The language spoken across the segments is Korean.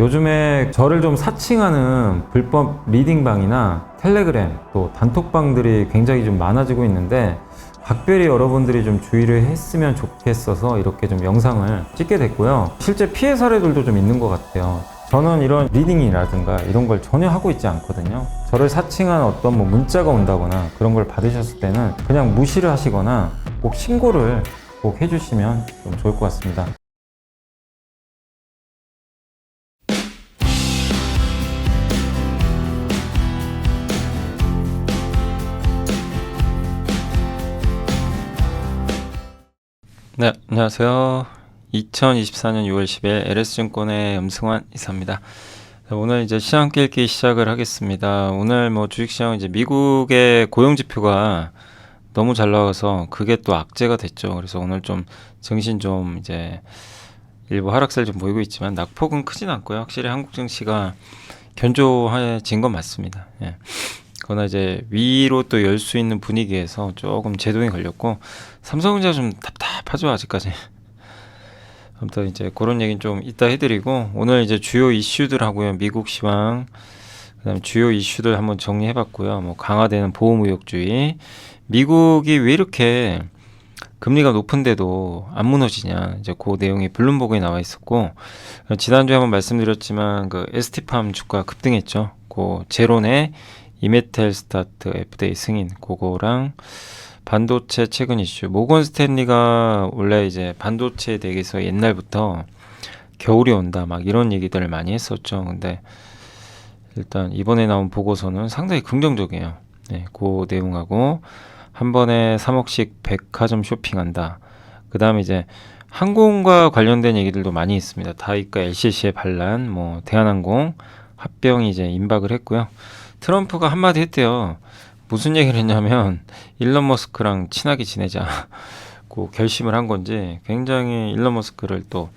요즘에 저를 좀 사칭하는 불법 리딩방이나 텔레그램 또 단톡방들이 굉장히 좀 많아지고 있는데 각별히 여러분들이 좀 주의를 했으면 좋겠어서 이렇게 좀 영상을 찍게 됐고요. 실제 피해 사례들도 좀 있는 것 같아요. 저는 이런 리딩이라든가 이런 걸 전혀 하고 있지 않거든요. 저를 사칭한 어떤 문자가 온다거나 그런 걸 받으셨을 때는 그냥 무시를 하시거나 꼭 신고를 꼭 해주시면 좀 좋을 것 같습니다. 네, 안녕하세요. 2024년 6월 10일 LS증권의 염승환 이사입니다. 오늘 이제 시장 읽기 시작을 하겠습니다. 오늘 주식시장은 이제 미국의 고용지표가 너무 잘 나와서 그게 또 악재가 됐죠. 그래서 오늘 좀 증신 좀 이제 일부 하락세를 좀 보이고 있지만 낙폭은 크진 않고요. 확실히 한국 증시가 견조해진 건 맞습니다. 예. 그러나 이제 위로 또 열 수 있는 분위기에서 조금 제동이 걸렸고 삼성전자 좀 답답하죠 아직까지. 아무튼 이제 그런 얘기는 좀 이따 해드리고 오늘 이제 주요 이슈들 하고요. 미국 시황 그다음 주요 이슈들 한번 정리해봤고요. 강화되는 보험 의혹주의, 미국이 왜 이렇게 금리가 높은데도 안 무너지냐, 이제 그 내용이 블룸버그에 나와 있었고, 지난주에 한번 말씀드렸지만 그 ST팜 주가 급등했죠. 그 제론의 이메텔 스타트 FDA 승인 그거랑 반도체 최근 이슈, 모건 스탠리가 원래 이제 반도체에 대해서 옛날부터 겨울이 온다 막 이런 얘기들을 많이 했었죠. 근데 일단 이번에 나온 보고서는 상당히 긍정적이에요. 네, 그 내용하고 한 번에 3억씩 백화점 쇼핑한다. 그 다음에 이제 항공과 관련된 얘기들도 많이 있습니다. 다이가 LCC의 반란, 대한항공 합병이 이제 임박을 했고요. 트럼프가 한마디 했대요. 무슨 얘기를 했냐면 일론 머스크랑 친하게 지내자고 결심을 한 건지 굉장히 일론 머스크를 또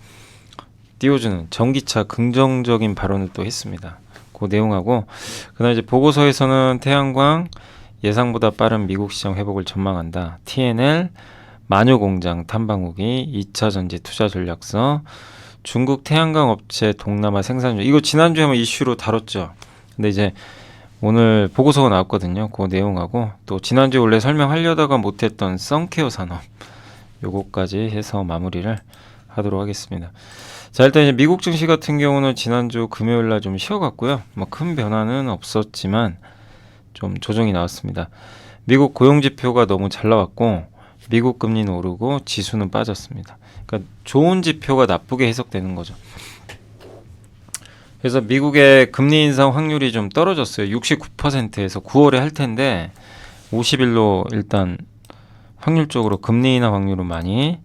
띄워주는 전기차 긍정적인 발언을 또 했습니다. 그 내용하고 그다음 이제 보고서에서는 태양광 예상보다 빠른 미국 시장 회복을 전망한다. TNL 마녀공장 탐방후기 2차 전지 투자 전략서 중국 태양광 업체 동남아 생산주, 이거 지난주에 한번 이슈로 다뤘죠. 근데 이제 오늘 보고서가 나왔거든요. 그 내용하고 또 지난주에 원래 설명하려다가 못했던 선케어 산업 요거까지 해서 마무리를 하도록 하겠습니다. 자, 일단 이제 미국 증시 같은 경우는 지난주 금요일날 좀 쉬어갔고요. 큰 변화는 없었지만 좀 조정이 나왔습니다. 미국 고용지표가 너무 잘 나왔고 미국 금리는 오르고 지수는 빠졌습니다. 그러니까 좋은 지표가 나쁘게 해석되는 거죠. 그래서 미국의 금리 인상 확률이 좀 떨어졌어요. 69%에서 9월에 할 텐데 50일로 일단 확률적으로 금리 인하 확률은 많이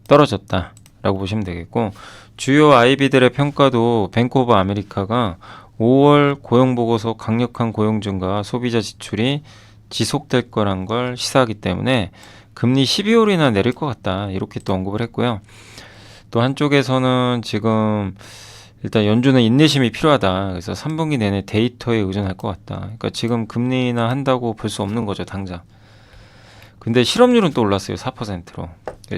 떨어졌다라고 보시면 되겠고, 주요 IB들의 평가도 뱅크 오브 아메리카가 5월 고용보고서 강력한 고용 증가와 소비자 지출이 지속될 거란 걸 시사하기 때문에 금리 12월이나 내릴 것 같다 이렇게 또 언급을 했고요. 또 한쪽에서는 지금 일단 연준은 인내심이 필요하다. 그래서 3분기 내내 데이터에 의존할 것 같다. 그러니까 지금 금리나 한다고 볼 수 없는 거죠, 당장. 근데 실업률은 또 올랐어요, 4%로.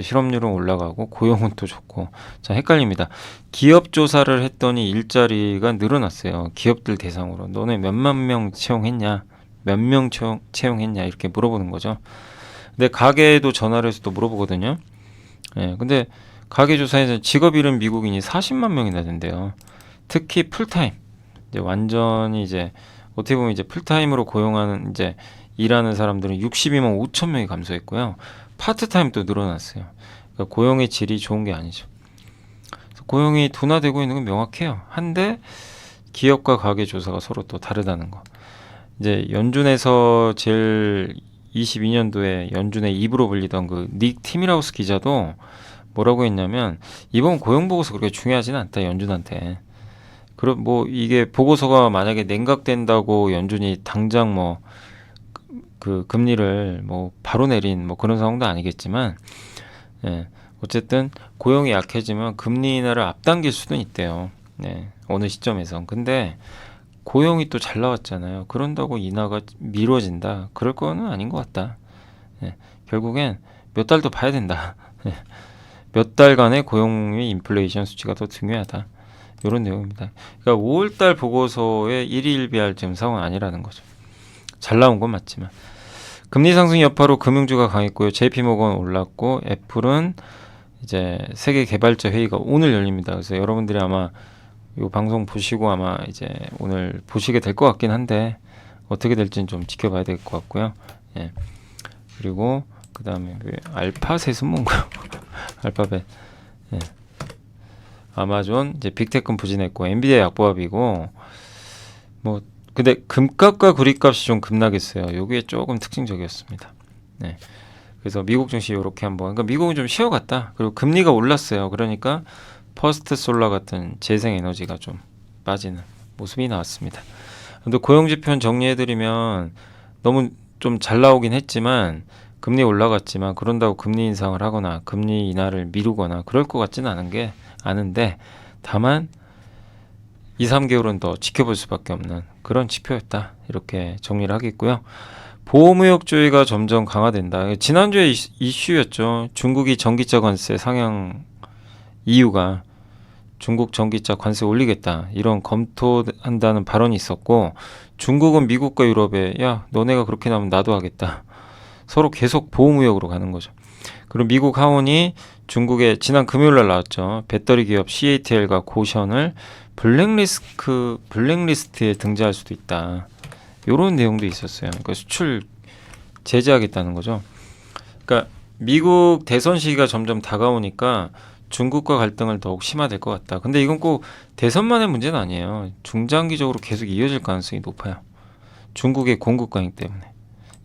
실업률은 올라가고 고용은 또 좋고. 자, 헷갈립니다. 기업 조사를 했더니 일자리가 늘어났어요. 기업들 대상으로. 너네 몇만 명 채용했냐? 몇 명 채용했냐? 이렇게 물어보는 거죠. 근데 가게에도 전화를 해서 또 물어보거든요. 예, 근데 가계조사에서 직업 잃은 미국인이 40만 명이나 된대요. 특히 풀타임, 이제 완전히 이제 어떻게 보면 이제 풀타임으로 고용하는 이제 일하는 사람들은 62만 5천 명이 감소했고요. 파트타임 또 늘어났어요. 그러니까 고용의 질이 좋은 게 아니죠. 고용이 둔화되고 있는 건 명확해요. 한데 기업과 가계 조사가 서로 또 다르다는 거. 이제 연준에서 제일 22년도에 연준의 입으로 불리던 그 닉 티밀하우스 기자도 뭐라고 했냐면 이번 고용 보고서 그렇게 중요하지는 않다 연준한테. 그럼 이게 보고서가 만약에 냉각된다고 연준이 당장 그 금리를 바로 내린 그런 상황도 아니겠지만, 예, 어쨌든 고용이 약해지면 금리 인하를 앞당길 수도 있대요. 네, 어느 시점에선. 근데 고용이 또 잘 나왔잖아요. 그런다고 인하가 미뤄진다? 그럴 거는 아닌 것 같다. 예, 결국엔 몇 달 더 봐야 된다. 몇 달간의 고용의 인플레이션 수치가 더 중요하다. 이런 내용입니다. 그러니까 5월달 보고서의 일희일비할 지금 상황은 아니라는 거죠. 잘 나온 건 맞지만 금리 상승 여파로 금융주가 강했고요. JP모건 올랐고 애플은 이제 세계 개발자 회의가 오늘 열립니다. 그래서 여러분들이 아마 이 방송 보시고 아마 이제 오늘 보시게 될 것 같긴 한데 어떻게 될지는 좀 지켜봐야 될 것 같고요. 예. 그리고 그 다음에 알파셋은 뭔가요? 알파벳. 예. 아마존 이제 빅테크는 부진했고 엔비디아 약보합이고 뭐 근데 금값과 구리값이 좀 급락했어요. 요게 조금 특징적이었습니다. 네. 그래서 미국 증시 이렇게 한번 그러니까 미국은 좀 쉬어갔다. 그리고 금리가 올랐어요. 그러니까 퍼스트 솔라 같은 재생에너지가 좀 빠지는 모습이 나왔습니다. 근데 고용지표는 정리해드리면 너무 좀 잘 나오긴 했지만 금리 올라갔지만 그런다고 금리 인상을 하거나 금리 인하를 미루거나 그럴 것 같지는 않은데 다만 2, 3개월은 더 지켜볼 수밖에 없는 그런 지표였다. 이렇게 정리를 하겠고요. 보호무역주의가 점점 강화된다. 지난주에 이슈였죠. 중국이 전기차 관세 상향 이유가 중국 전기차 관세 올리겠다. 이런 검토한다는 발언이 있었고 중국은 미국과 유럽에 야 너네가 그렇게 나오면 나도 하겠다. 서로 계속 보호무역으로 가는 거죠. 그리고 미국 하원이 중국에 지난 금요일날 나왔죠. 배터리 기업 CATL과 고션을 블랙리스트에 등재할 수도 있다. 이런 내용도 있었어요. 그러니까 수출 제재하겠다는 거죠. 그러니까 미국 대선 시기가 점점 다가오니까 중국과 갈등을 더욱 심화될 것 같다. 근데 이건 꼭 대선만의 문제는 아니에요. 중장기적으로 계속 이어질 가능성이 높아요. 중국의 공급 강행 때문에.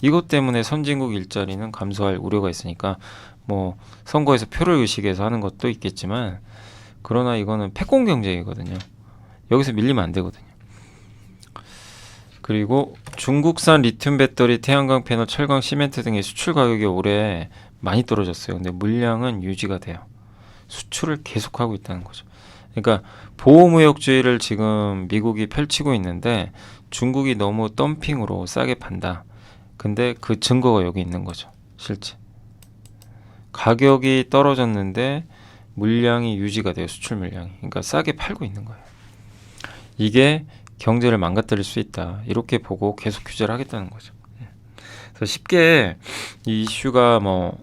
이것 때문에 선진국 일자리는 감소할 우려가 있으니까 뭐 선거에서 표를 의식해서 하는 것도 있겠지만 그러나 이거는 패권 경쟁이거든요. 여기서 밀리면 안 되거든요. 그리고 중국산 리튬 배터리, 태양광 패널, 철강, 시멘트 등의 수출 가격이 올해 많이 떨어졌어요. 근데 물량은 유지가 돼요. 수출을 계속하고 있다는 거죠. 그러니까 보호무역주의를 지금 미국이 펼치고 있는데 중국이 너무 덤핑으로 싸게 판다. 근데 그 증거가 여기 있는 거죠. 실제. 가격이 떨어졌는데 물량이 유지가 돼요. 수출 물량이. 그러니까 싸게 팔고 있는 거예요. 이게 경제를 망가뜨릴 수 있다. 이렇게 보고 계속 규제를 하겠다는 거죠. 그래서 쉽게 이 이슈가 뭐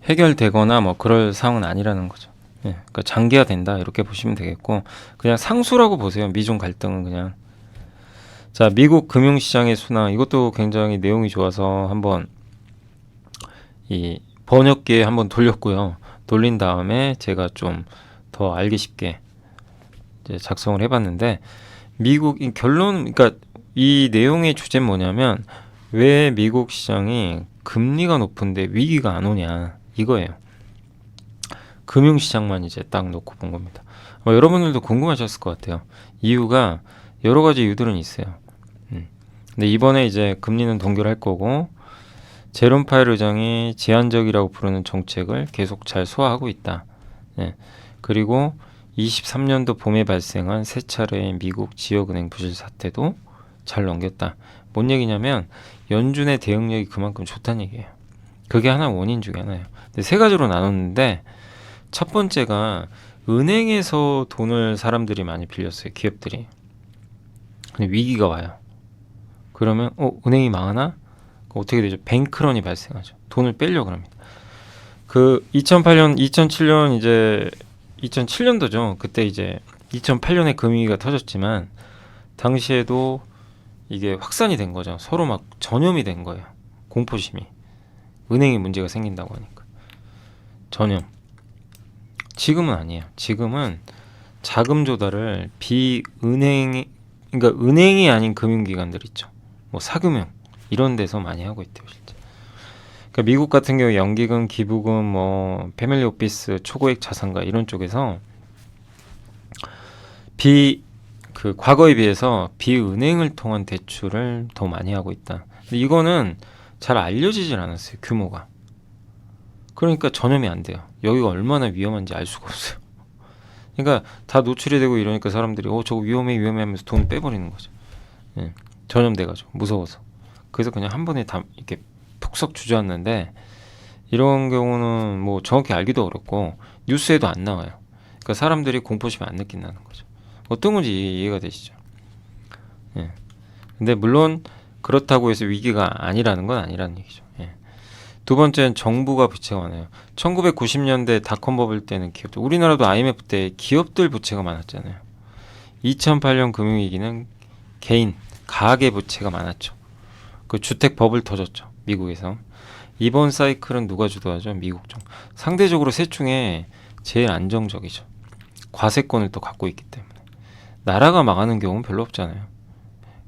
해결되거나 뭐 그럴 상황은 아니라는 거죠. 그러니까 장기화된다. 이렇게 보시면 되겠고 그냥 상수라고 보세요. 미중 갈등은 그냥. 자, 미국 금융시장의 순환. 이것도 굉장히 내용이 좋아서 한번 이 번역기에 한번 돌렸고요. 돌린 다음에 제가 좀 더 알기 쉽게 이제 작성을 해봤는데 미국 결론 그러니까 이 내용의 주제는 뭐냐면 왜 미국 시장이 금리가 높은데 위기가 안 오냐 이거예요. 금융시장만 이제 딱 놓고 본 겁니다. 여러분들도 궁금하셨을 것 같아요. 이유가 여러 가지 이유들은 있어요. 근데 이번에 이제 금리는 동결할 거고 제롬 파웰 의장이 제한적이라고 부르는 정책을 계속 잘 소화하고 있다. 그리고 23년도 봄에 발생한 세 차례의 미국 지역은행 부실 사태도 잘 넘겼다. 뭔 얘기냐면 연준의 대응력이 그만큼 좋다는 얘기예요. 그게 하나 원인 중에 하나예요. 근데 세 가지로 나눴는데 첫 번째가 은행에서 돈을 사람들이 많이 빌렸어요. 기업들이. 근데 위기가 와요. 그러면 은행이 망하나? 어떻게 되죠? 뱅크런이 발생하죠. 돈을 빼려고 합니다. 그 2008년, 2007년 이제 2007년도죠. 그때 이제 2008년에 금융위기가 터졌지만 당시에도 이게 확산이 된 거죠. 서로 막 전염이 된 거예요. 공포심이. 은행에 문제가 생긴다고 하니까. 전염. 지금은 아니에요. 지금은 자금 조달을 그러니까 은행이 아닌 금융기관들 있죠. 뭐 사금융 이런 데서 많이 하고 있대요, 실제. 그러니까 미국 같은 경우 연기금, 기부금, 뭐 패밀리 오피스, 초고액 자산가 이런 쪽에서 과거에 비해서 비은행을 통한 대출을 더 많이 하고 있다. 근데 이거는 잘 알려지질 않았어요, 규모가. 그러니까 전염이 안 돼요. 여기가 얼마나 위험한지 알 수가 없어요. 그러니까 다 노출이 되고 이러니까 사람들이 저거 위험해 하면서 돈 빼버리는 거죠. 전염돼가지고 무서워서. 그래서 그냥 한 번에 다 이렇게 푹석 주저앉는데 이런 경우는 뭐 정확히 알기도 어렵고 뉴스에도 안 나와요. 그러니까 사람들이 공포심을 안 느낀다는 거죠. 어떤 건지 이해가 되시죠? 예. 근데 물론 그렇다고 해서 위기가 아니라는 건 아니라는 얘기죠. 예. 두 번째는 정부가 부채가 많아요. 1990년대 닷컴 버블 때는 기업들, 우리나라도 IMF 때 기업들 부채가 많았잖아요. 2008년 금융위기는 개인, 가계 부채가 많았죠. 그 주택 버블 터졌죠. 미국에서. 이번 사이클은 누가 주도하죠? 미국 정. 상대적으로 셋 중에 제일 안정적이죠. 과세권을 또 갖고 있기 때문에. 나라가 망하는 경우는 별로 없잖아요.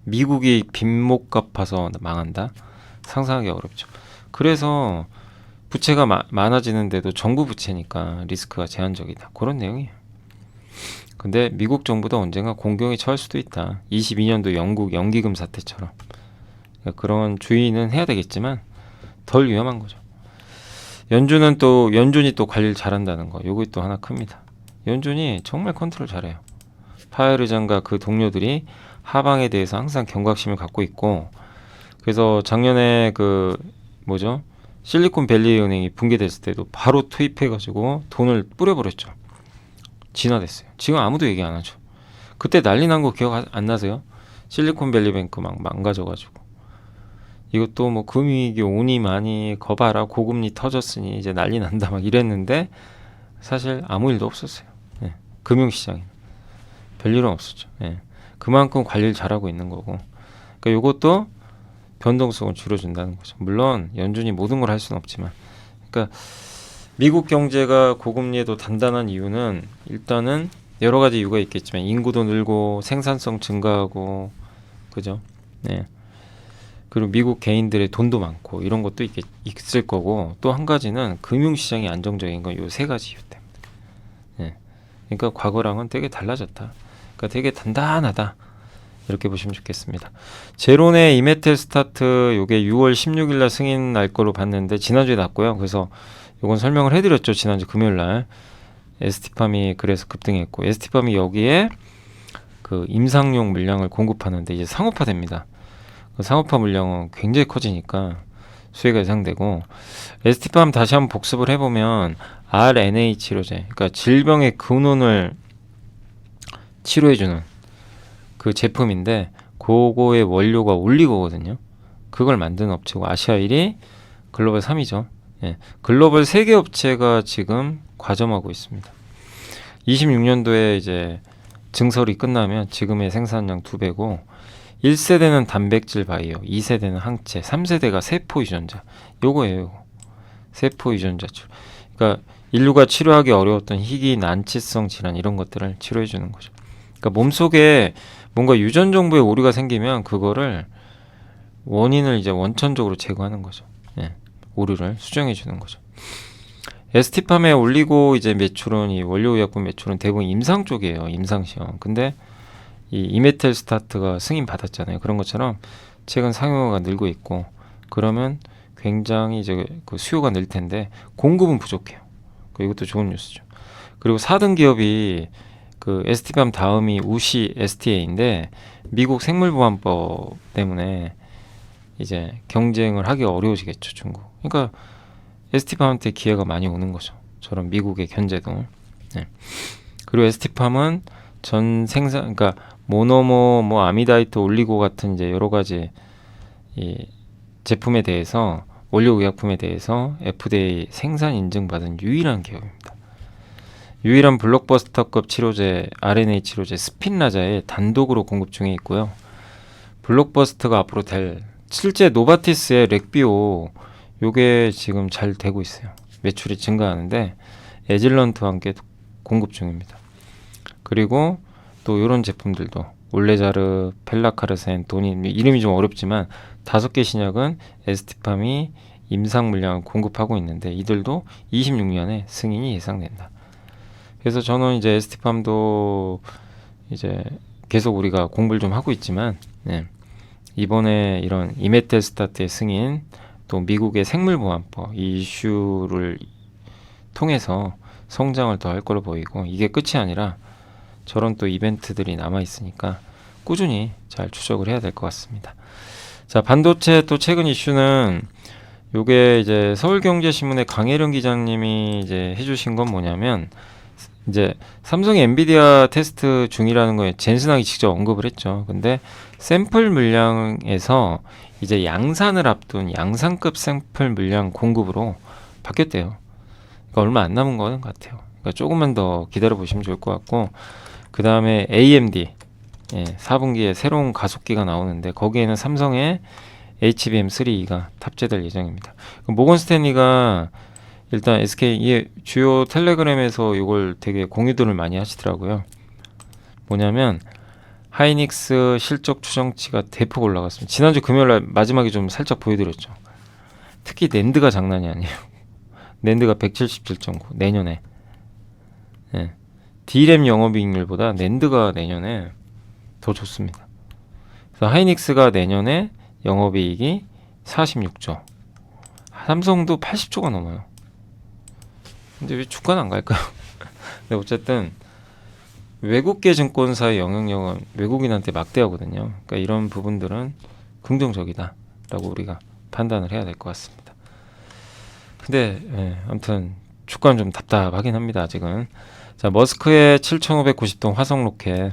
미국이 빚 못 갚아서 망한다? 상상하기 어렵죠. 그래서 부채가 많아지는데도 정부 부채니까 리스크가 제한적이다. 그런 내용이에요. 근데 미국 정부도 언젠가 공경에 처할 수도 있다. 22년도 영국 연기금 사태처럼. 그러니까 그런 주의는 해야 되겠지만 덜 위험한 거죠. 연준이 또 관리를 잘한다는 거. 요거 또 하나 큽니다. 연준이 정말 컨트롤 잘해요. 파웰 의장과 그 동료들이 하방에 대해서 항상 경각심을 갖고 있고, 그래서 작년에 실리콘밸리 은행이 붕괴됐을 때도 바로 투입해가지고 돈을 뿌려버렸죠. 진화됐어요. 지금 아무도 얘기 안 하죠. 그때 난리 난 거 기억 안 나세요? 실리콘밸리 뱅크 막 망가져가지고. 이것도 뭐 금융위기 오니 많이 거봐라, 고금리 터졌으니 이제 난리 난다 막 이랬는데 사실 아무 일도 없었어요. 예. 금융시장에 별일은 없었죠. 예. 그만큼 관리를 잘하고 있는 거고. 그러니까 이것도 변동성을 줄여준다는 거죠. 물론 연준이 모든 걸 할 수는 없지만, 그러니까 미국 경제가 고금리에도 단단한 이유는 일단은 여러 가지 이유가 있겠지만 인구도 늘고 생산성 증가하고, 그죠? 네. 그리고 미국 개인들의 돈도 많고 이런 것도 있을 거고, 또 한 가지는 금융시장이 안정적인 건 요 세 가지 이유 때문에. 네. 그러니까 과거랑은 되게 달라졌다. 그러니까 되게 단단하다. 이렇게 보시면 좋겠습니다. 제론의 이메텔 스타트 요게 6월 16일 날 승인 날 걸로 봤는데 지난주에 났고요. 그래서 요건 설명을 해드렸죠. 지난주 금요일 날 ST팜이 그래서 급등했고, ST팜이 여기에 그 임상용 물량을 공급하는데 이제 상업화됩니다. 그 상업화 물량은 굉장히 커지니까 수혜가 예상되고, ST팜 다시 한번 복습을 해보면 RNA 치료제, 그러니까 질병의 근원을 치료해주는 그 제품인데 그거의 원료가 올리고거든요. 그걸 만드는 업체고 아시아일이 글로벌 3위죠. 예. 글로벌 3개 업체가 지금 과점하고 있습니다. 26년도에 이제 증설이 끝나면 지금의 생산량 2배고, 1세대는 단백질 바이오, 2세대는 항체, 3세대가 세포 유전자. 요거예요. 요거. 세포 유전자 치료. 그러니까 인류가 치료하기 어려웠던 희귀 난치성 질환 이런 것들을 치료해 주는 거죠. 그러니까 몸속에 뭔가 유전 정보에 오류가 생기면 그거를 원인을 이제 원천적으로 제거하는 거죠. 예. 오류를 수정해 주는 거죠. ST팜에 올리고 이제 매출은, 이 원료의약품 매출은 대부분 임상 쪽이에요. 임상 시험. 근데 이 이메텔 스타트가 승인 받았잖아요. 그런 것처럼 최근 상용화가 늘고 있고, 그러면 굉장히 이제 그 수요가 늘 텐데 공급은 부족해요. 이것도 좋은 뉴스죠. 그리고 4등 기업이 그 ST팜 다음이 우시 STA인데 미국 생물보안법 때문에 이제 경쟁을 하기 어려워지겠죠, 중국. 그러니까 ST팜한테 기회가 많이 오는 거죠. 저런 미국의 견제도. 네. 그리고 ST팜은 전 생산, 그러니까 모노모, 뭐 아미다이트, 올리고 같은 이제 여러 가지 이 제품에 대해서, 원료의약품에 대해서 FDA 생산 인증받은 유일한 기업입니다. 유일한 블록버스터급 치료제, RNA 치료제 스핀라자에 단독으로 공급 중에 있고요. 블록버스터가 앞으로 될, 실제 노바티스의 렉비오 요게 지금 잘 되고 있어요. 매출이 증가하는데 에질런트와 함께 공급 중입니다. 그리고 또 이런 제품들도 올레자르, 펠라카르센, 도닌, 이름이 좀 어렵지만 5개 신약은 ST팜이 임상 물량을 공급하고 있는데 이들도 26년에 승인이 예상된다. 그래서 저는 이제 ST팜도 이제 계속 우리가 공부를 좀 하고 있지만, 네. 이번에 이런 이메텔 스타트의 승인, 또 미국의 생물보안법 이 이슈를 통해서 성장을 더 할 걸로 보이고, 이게 끝이 아니라 저런 또 이벤트들이 남아 있으니까 꾸준히 잘 추적을 해야 될 것 같습니다. 자, 반도체 또 최근 이슈는 요게 이제 서울경제신문의 강혜령 기자님이 이제 해주신 건 뭐냐면, 이제 삼성이 엔비디아 테스트 중이라는 거에 젠슨항이 직접 언급을 했죠. 근데 샘플 물량에서 이제 양산을 앞둔 양산급 샘플 물량 공급으로 바뀌었대요. 그러니까 얼마 안 남은 거는 같아요. 그러니까 조금만 더 기다려 보시면 좋을 것 같고, 그 다음에 AMD 4분기에 새로운 가속기가 나오는데 거기에는 삼성의 HBM3E가 탑재될 예정입니다. 모건 스탠리가 일단 SK 이 주요 텔레그램에서 이걸 되게 공유들을 많이 하시더라고요. 뭐냐면 하이닉스 실적 추정치가 대폭 올라갔습니다. 지난주 금요일날 마지막에 좀 살짝 보여드렸죠. 특히 낸드가 장난이 아니에요. 낸드가 177.9 내년에. D램 영업이익률보다 낸드가 내년에 더 좋습니다. 그래서 하이닉스가 내년에 영업이익이 46조, 삼성도 80조가 넘어요. 근데 왜 주가는 안 갈까요? 근데 어쨌든 외국계 증권사의 영향력은 외국인한테 막대하거든요. 그러니까 이런 부분들은 긍정적이다라고 우리가 판단을 해야 될 것 같습니다. 근데 아무튼 주가는 좀 답답하긴 합니다. 아직은. 자, 머스크의 7,590동 화성 로켓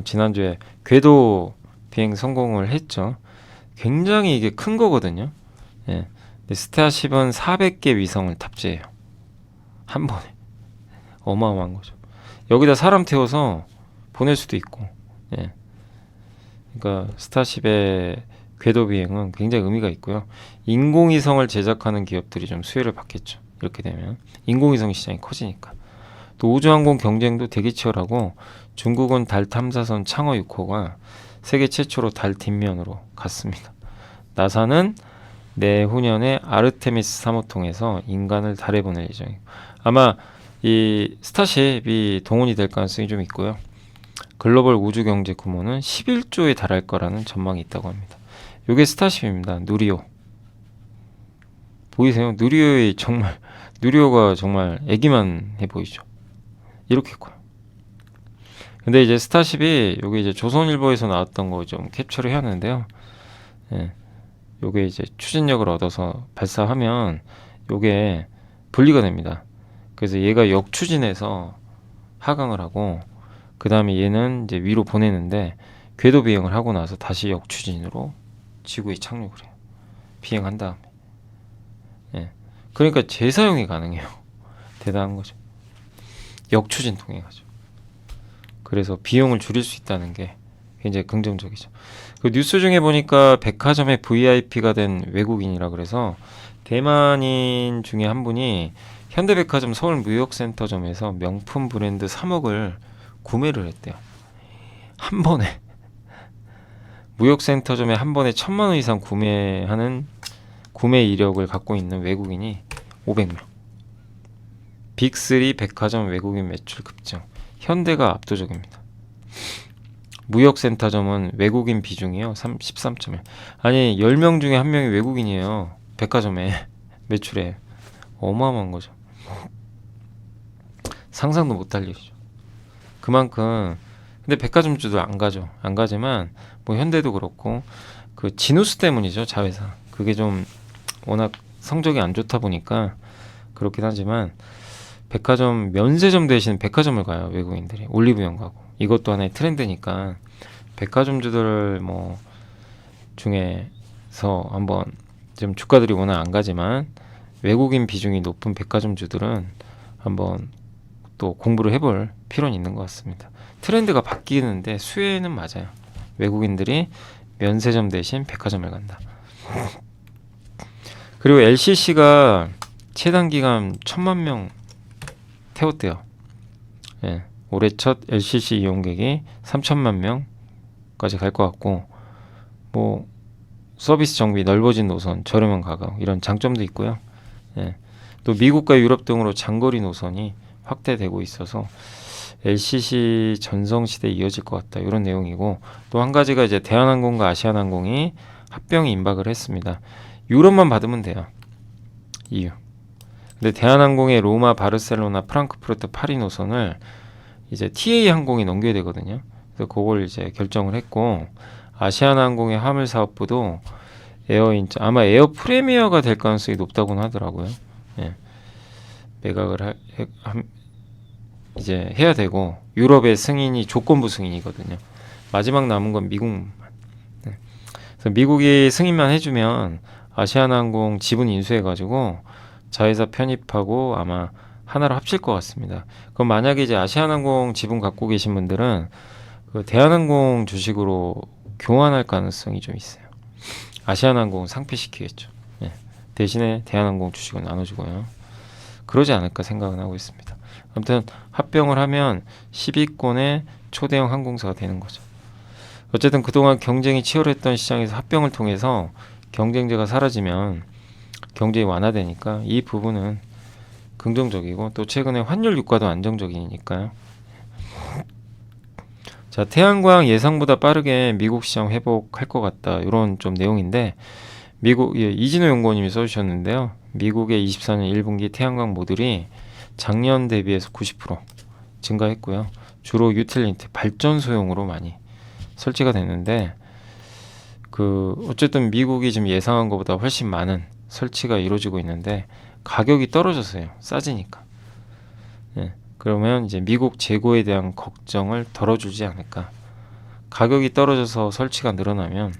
지난주에 궤도 비행 성공을 했죠. 굉장히 이게 큰 거거든요. 근데 스타쉽은 400개 위성을 탑재해요. 한 번에. 어마어마한 거죠. 여기다 사람 태워서 보낼 수도 있고. 그러니까 스타쉽의 궤도 비행은 굉장히 의미가 있고요. 인공위성을 제작하는 기업들이 좀 수혜를 받겠죠. 이렇게 되면 인공위성 시장이 커지니까. 또 우주항공 경쟁도 되게 치열하고, 중국은 달 탐사선 창어 6호가 세계 최초로 달 뒷면으로 갔습니다. 나사는 내후년에 아르테미스 3호 통해서 인간을 달에 보낼 예정이고, 아마 이 스타쉽이 동원이 될 가능성이 좀 있고요. 글로벌 우주 경제 규모는 11조에 달할 거라는 전망이 있다고 합니다. 이게 스타쉽입니다. 누리호 보이세요? 누리호가 정말 애기만 해 보이죠. 이렇게 커요. 근데 이제 스타쉽이 요게 이제 조선일보에서 나왔던 거 좀 캡처를 해왔는데요. 요게 이제 추진력을 얻어서 발사하면 요게 분리가 됩니다. 그래서 얘가 역추진해서 하강을 하고, 그 다음에 얘는 이제 위로 보내는데, 궤도 비행을 하고 나서 다시 역추진으로 지구에 착륙을 해요. 비행한 다음에. 그러니까 재사용이 가능해요. 대단한 거죠. 역추진 통해 가죠. 그래서 비용을 줄일 수 있다는 게 굉장히 긍정적이죠. 그 뉴스 중에 보니까 백화점의 VIP가 된 외국인이라 그래서 대만인 중에 한 분이 현대백화점 서울무역센터점에서 명품 브랜드 3억을 구매를 했대요. 한 번에. 무역센터점에 한 번에 1,000만 원 이상 구매하는 구매 이력을 갖고 있는 외국인이 500명. 빅3 백화점 외국인 매출 급증. 현대가 압도적입니다. 무역센터점은 외국인 비중이요 13.1. 아니 10명 중에 1명이 외국인이에요. 백화점에 매출에. 어마어마한 거죠. 상상도 못할 일이죠. 그만큼. 근데 백화점주도 안 가죠. 안 가지만 뭐 현대도 그렇고 그 진우스 때문이죠. 자회사. 그게 좀 워낙 성적이 안 좋다 보니까 그렇긴 하지만, 백화점 면세점 대신 백화점을 가요. 외국인들이. 올리브영 가고. 이것도 하나의 트렌드니까 백화점주들 뭐 중에서 한번 좀 주가들이 워낙 안 가지만 외국인 비중이 높은 백화점주들은 한번 또 공부를 해볼 필요는 있는 것 같습니다. 트렌드가 바뀌는데 수혜는 맞아요. 외국인들이 면세점 대신 백화점을 간다. 그리고 LCC가 최단 기간 1,000만 명 태웠대요. 올해 첫 LCC 이용객이 3천만 명까지 갈 것 같고, 뭐 서비스 정비, 넓어진 노선, 저렴한 가격 이런 장점도 있고요. 또 미국과 유럽 등으로 장거리 노선이 확대되고 있어서 LCC 전성시대 이어질 것 같다, 이런 내용이고, 또 한 가지가 이제 대한항공과 아시아나항공이 합병이 임박을 했습니다. 유럽만 받으면 돼요. EU. 근데 대한항공의 로마, 바르셀로나, 프랑크푸르트, 파리 노선을 이제 TA 항공이 넘겨야 되거든요. 그래서 그걸 이제 결정을 했고, 아시아나항공의 화물 사업부도 아마 에어 프리미어가 될 가능성이 높다고는 하더라고요. 매각을 이제 해야 되고 유럽의 승인이 조건부 승인이거든요. 마지막 남은 건 미국만. 네. 그래서 미국이 승인만 해주면 아시아나항공 지분 인수해가지고 자회사 편입하고 아마 하나로 합칠 것 같습니다. 그럼 만약에 이제 아시아나항공 지분 갖고 계신 분들은 그 대한항공 주식으로 교환할 가능성이 좀 있어요. 아시아나항공은 상폐시키겠죠. 예. 대신에 대한항공 주식은 나눠주고요. 그러지 않을까 생각은 하고 있습니다. 아무튼 합병을 하면 10위권의 초대형 항공사가 되는 거죠. 어쨌든 그동안 경쟁이 치열했던 시장에서 합병을 통해서 경쟁자가 사라지면 경쟁이 완화되니까 이 부분은 긍정적이고 또 최근에 환율 유가도 안정적이니까요. 자, 태양광 예상보다 빠르게 미국 시장 회복할 것 같다. 이런 좀 내용인데 미국 이진호 연구원님이 써주셨는데요. 미국의 24년 1분기 태양광 모듈이 작년 대비해서 90% 증가했고요. 주로 유틸리티 발전소용으로 많이 설치가 됐는데 어쨌든 미국이 지금 예상한 것보다 훨씬 많은 설치가 이루어지고 있는데 가격이 떨어졌어요. 싸지니까. 예, 그러면 이제 미국 재고에 대한 걱정을 덜어주지 않을까. 가격이 떨어져서 설치가 늘어나면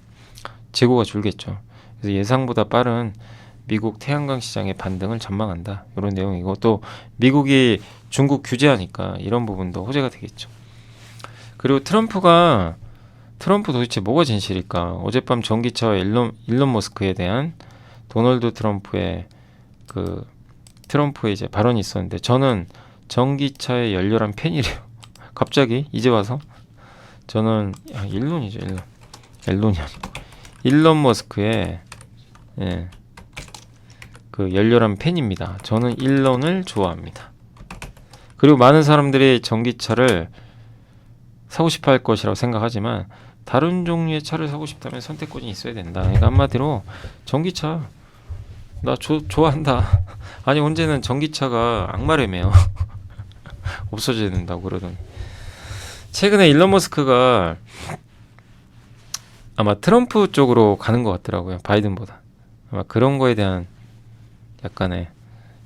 재고가 줄겠죠. 그래서 예상보다 빠른 미국 태양광 시장의 반등을 전망한다. 이런 내용이고 또 미국이 중국 규제하니까 이런 부분도 호재가 되겠죠. 그리고 트럼프 도대체 뭐가 진실일까? 어젯밤 전기차 일론 머스크에 대한 도널드 트럼프의 트럼프의 이제 발언이 있었는데 저는 전기차의 열렬한 팬이래요. 갑자기 이제 와서 저는 일론이 아니고 일론 머스크의 그 열렬한 팬입니다. 저는 일론을 좋아합니다. 그리고 많은 사람들이 전기차를 사고 싶어 할 것이라고 생각하지만 다른 종류의 차를 사고 싶다면 선택권이 있어야 된다. 그러니까 한마디로 전기차 나 좋아한다. 아니 언제는 전기차가 악마라며요. 없어져야 된다고 그러더니 최근에 일론 머스크가 아마 트럼프 쪽으로 가는 것 같더라고요. 바이든보다. 아마 그런 거에 대한 약간의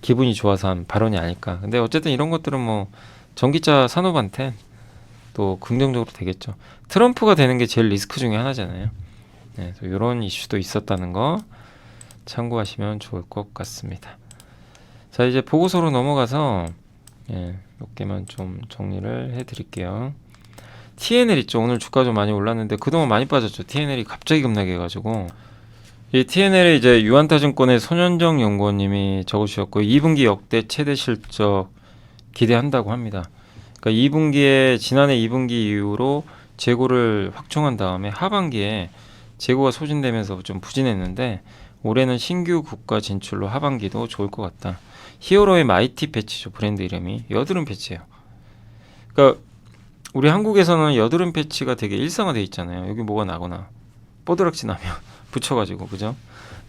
기분이 좋아서 한 발언이 아닐까. 근데 어쨌든 이런 것들은 뭐 전기차 산업한테 또 긍정적으로 되겠죠. 트럼프가 되는 게 제일 리스크 중에 하나잖아요. 네, 이런 이슈도 있었다는 거 참고하시면 좋을 것 같습니다. 자, 이제 보고서로 넘어가서 몇 개만 좀 정리를 해드릴게요. TNL 있죠. 오늘 주가 좀 많이 올랐는데 그동안 많이 빠졌죠. TNL이 갑자기 급락해 가지고 이 TNL에 이제 유한타증권의 손현정 연구원님이 적으셨고 2분기 역대 최대 실적 기대한다고 합니다. 그러니까 2분기에 지난해 2분기 이후로 재고를 확충한 다음에 하반기에 재고가 소진되면서 좀 부진했는데 올해는 신규 국가 진출로 하반기도 좋을 것 같다. 히어로의 마이티 패치죠. 브랜드 이름이 여드름 패치예요. 그러니까 우리 한국에서는 여드름 패치가 되게 일상화돼 있잖아요. 여기 뭐가 나거나 뽀드락지 나면 붙여가지고 그죠?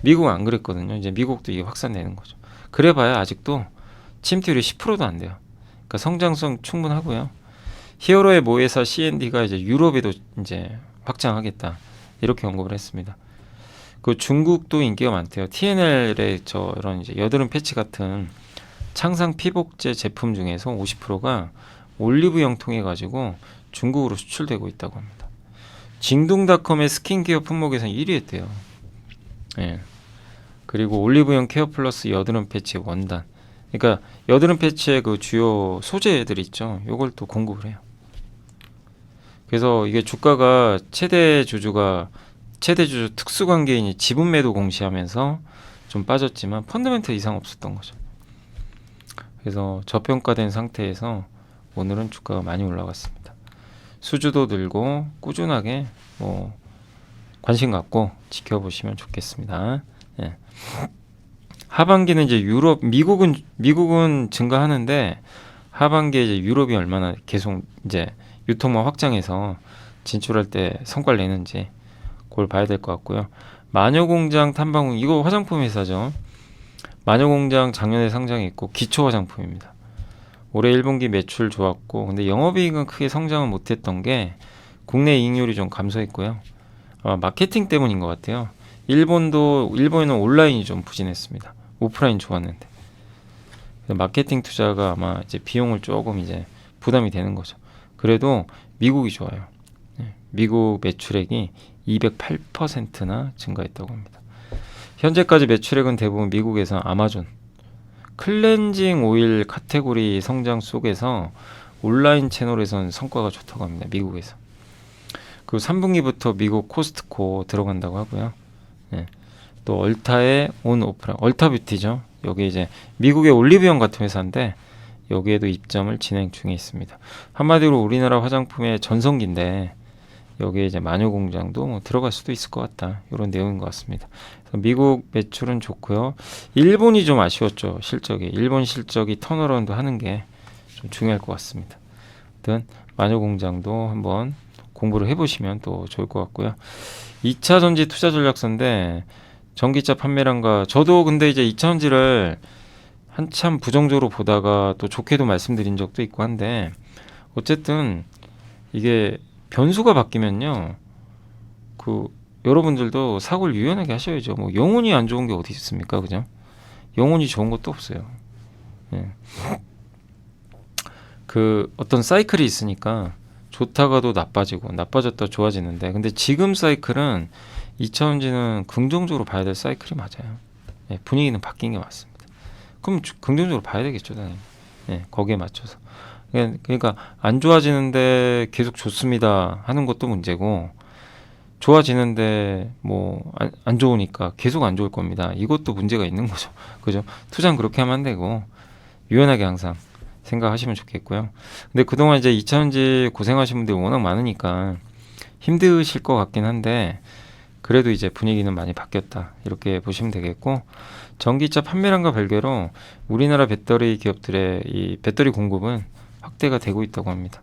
미국은 안 그랬거든요. 이제 미국도 이게 확산되는 거죠. 그래봐야 아직도 침투율이 10%도 안 돼요. 그러니까 성장성 충분하고요. 히어로의 모회사 C&D가 이제 유럽에도 이제 확장하겠다 이렇게 언급을 했습니다. 그 중국도 인기가 많대요. TNL의 저런 이제 여드름 패치 같은 창상 피복제 제품 중에서 50%가 올리브영 통해 가지고 중국으로 수출되고 있다고 합니다. 징둥닷컴의 스킨케어 품목에서 1위 했대요. 예. 그리고 올리브영 케어 플러스 여드름 패치 원단. 그러니까 여드름 패치의 그 주요 소재들 있죠. 요걸 또 공급을 해요. 그래서 이게 주가가 최대 주주 특수관계인이 지분 매도 공시하면서 좀 빠졌지만 펀더멘털 이상 없었던 거죠. 그래서 저평가된 상태에서 오늘은 주가가 많이 올라갔습니다. 수주도 늘고 꾸준하게 관심 갖고 지켜보시면 좋겠습니다. 예. 하반기는 이제 미국은 증가하는데 하반기에 이제 유럽이 얼마나 계속 이제 유통망 확장해서 진출할 때 성과를 내는지 그걸 봐야 될 것 같고요. 마녀공장 탐방공 이거 화장품 회사죠. 마녀공장 작년에 상장했고 기초 화장품입니다. 올해 1분기 매출 좋았고 근데 영업이익은 크게 성장은 못했던 게 국내 이익률이 좀 감소했고요. 마케팅 때문인 것 같아요. 일본에는 온라인이 좀 부진했습니다. 오프라인 좋았는데 마케팅 투자가 아마 이제 비용을 조금 이제 부담이 되는 거죠. 그래도 미국이 좋아요. 미국 매출액이 208%나 증가했다고 합니다. 현재까지 매출액은 대부분 미국에서 아마존, 클렌징 오일 카테고리 성장 속에서 온라인 채널에선 성과가 좋다고 합니다. 미국에서. 그리고 3분기부터 미국 코스트코 들어간다고 하고요. 또 얼타의 온 오프라, 얼타뷰티죠. 여기 이제 미국의 올리브영 같은 회사인데 여기에도 입점을 진행 중에 있습니다. 한마디로 우리나라 화장품의 전성기인데 여기에 이제 마녀 공장도 뭐 들어갈 수도 있을 것 같다. 이런 내용인 것 같습니다. 그래서 미국 매출은 좋고요. 일본이 좀 아쉬웠죠. 실적이. 일본 실적이 턴어라운드 하는 게 좀 중요할 것 같습니다. 아무튼 마녀 공장도 한번 공부를 해보시면 또 좋을 것 같고요. 2차 전지 투자 전략서인데 전기차 판매량과 저도 근데 이제 2차 전지를 한참 부정적으로 보다가 또 좋게도 말씀드린 적도 있고 한데 어쨌든 이게 변수가 바뀌면요 그 여러분들도 사고를 유연하게 하셔야죠. 뭐 영혼이 안 좋은 게 어디 있습니까, 그죠? 영혼이 좋은 것도 없어요. 예. 그 어떤 사이클이 있으니까 좋다가도 나빠지고 나빠졌다 좋아지는데 근데 지금 사이클은 2차전지는 긍정적으로 봐야 될 사이클이 맞아요. 예, 분위기는 바뀐 게 맞습니다. 그럼 긍정적으로 봐야 되겠죠, 당연히. 예, 거기에 맞춰서. 그러니까 안 좋아지는데 계속 좋습니다 하는 것도 문제고 좋아지는데 뭐 안 좋으니까 계속 안 좋을 겁니다. 이것도 문제가 있는 거죠. 그죠? 투자는 그렇게 하면 안 되고 유연하게 항상 생각하시면 좋겠고요. 근데 그동안 이제 2차전지 고생하신 분들이 워낙 많으니까 힘드실 것 같긴 한데 그래도 이제 분위기는 많이 바뀌었다. 이렇게 보시면 되겠고 전기차 판매량과 별개로 우리나라 배터리 기업들의 이 배터리 공급은 확대가 되고 있다고 합니다.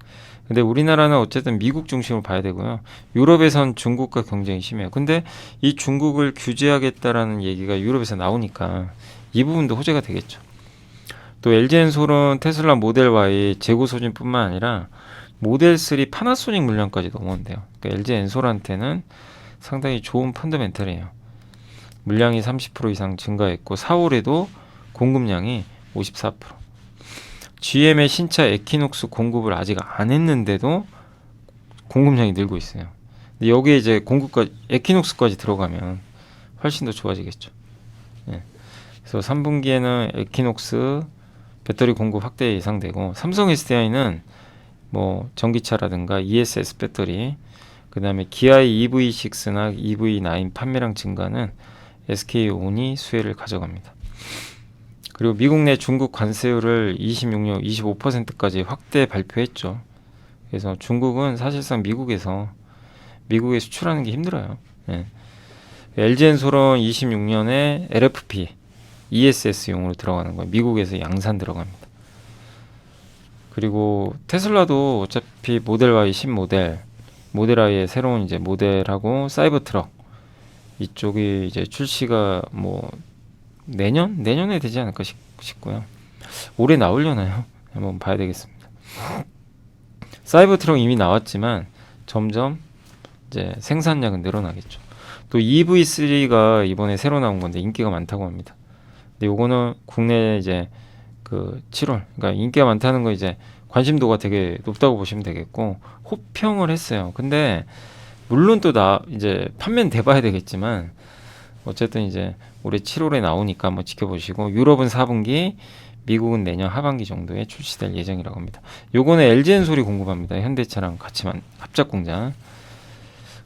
근데 우리나라는 어쨌든 미국 중심으로 봐야 되고요. 유럽에선 중국과 경쟁이 심해요. 근데 이 중국을 규제하겠다라는 얘기가 유럽에서 나오니까 이 부분도 호재가 되겠죠. 또 LG엔솔은 테슬라 모델 Y 재고 소진뿐만 아니라 모델 3 파나소닉 물량까지 넘어온대요. 그러니까 LG엔솔한테는 상당히 좋은 펀더멘털이에요. 물량이 30% 이상 증가했고 4월에도 공급량이 54%. GM의 신차 에키녹스 공급을 아직 안 했는데도 공급량이 늘고 있어요. 근데 여기에 이제 공급까지 에키녹스까지 들어가면 훨씬 더 좋아지겠죠. 예. 그래서 3분기에는 에키녹스 배터리 공급 확대 예상되고 삼성 SDI는 뭐 전기차라든가 ESS 배터리 그 다음에 기아의 EV6나 EV9 판매량 증가는 SK온이 수혜를 가져갑니다. 그리고 미국 내 중국 관세율을 26년 25%까지 확대 발표했죠. 그래서 중국은 사실상 미국에 수출하는 게 힘들어요. 예. LG엔솔은 26년에 LFP ESS용으로 들어가는 거예요. 미국에서 양산 들어갑니다. 그리고 테슬라도 어차피 모델 Y 신모델, 모델 I의 새로운 이제 모델하고 사이버 트럭 이쪽이 이제 출시가 뭐 내년에 되지 않을까 싶고요. 올해 나오려나요? 한번 봐야 되겠습니다. 사이버 트럭 이미 나왔지만 점점 이제 생산량은 늘어나겠죠. 또 EV3가 이번에 새로 나온 건데 인기가 많다고 합니다. 근데 요거는 국내 이제 그 7월, 그러니까 인기가 많다는 거 이제 관심도가 되게 높다고 보시면 되겠고 호평을 했어요. 근데 물론 또 이제 판매는 돼봐야 되겠지만 어쨌든 이제 올해 7월에 나오니까 한번 지켜보시고 유럽은 4분기, 미국은 내년 하반기 정도에 출시될 예정이라고 합니다. 요거는 LG엔솔이 공급합니다. 현대차랑 같이만 합작 공장.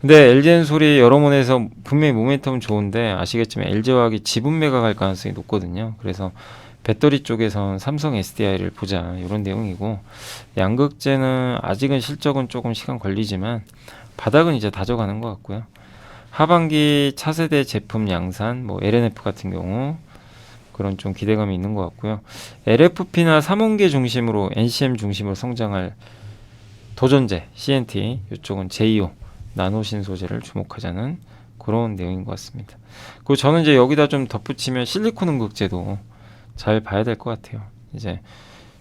근데 LG엔솔이 여러모에서 분명히 모멘텀은 좋은데 아시겠지만 LG화학이 지분 매각할 가능성이 높거든요. 그래서 배터리 쪽에선 삼성 SDI를 보자 이런 내용이고 양극재는 아직은 실적은 조금 시간 걸리지만 바닥은 이제 다져가는 것 같고요. 하반기 차세대 제품 양산, 뭐 LNF 같은 경우 그런 좀 기대감이 있는 것 같고요. LFP나 3원계 중심으로 NCM 중심으로 성장할 도전제, CNT 이쪽은 제2호 나노신 소재를 주목하자는 그런 내용인 것 같습니다. 그리고 저는 이제 여기다 좀 덧붙이면 실리콘 응급제도 잘 봐야 될 것 같아요. 이제